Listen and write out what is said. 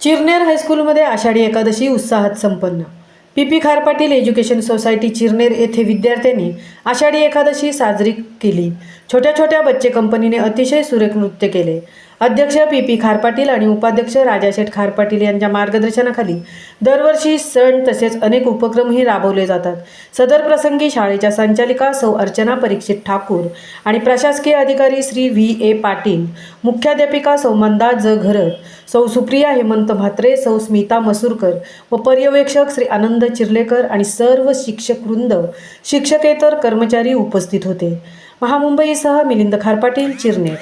चिरनेर हायस्कूलमध्ये आषाढी एकादशी उत्साहात संपन्न। पी खार पाटील एज्युकेशन सोसायटी चिरनेर येथे विद्यार्थ्यांनी आषाढी एकादशी साजरी केली। छोट्या छोट्या बच्चे कंपनीने अतिशय सुरेख नृत्य केले। अध्यक्ष पी खार पाटील आणि उपाध्यक्ष राजाशेठ खार पाटील यांच्या मार्गदर्शनाखाली दरवर्षी सण तसेच अनेक उपक्रमही राबवले जातात। सदर प्रसंगी शाळेच्या संचालिका सौ अर्चना परीक्षित ठाकूर आणि प्रशासकीय अधिकारी श्री व्ही पाटील, मुख्याध्यापिका सौ मंदा घरत, सौ सुप्रिया हेमंत म्हात्रे, सौ स्मिता मसूरकर व पर्यवेक्षक श्री आनंद चिर्लेकर आणि सर्व शिक्षकवृंद, शिक्षकेतर कर्मचारी उपस्थित होते। महामुंबईसह मिलिंद खार पाटील, चिरनेर।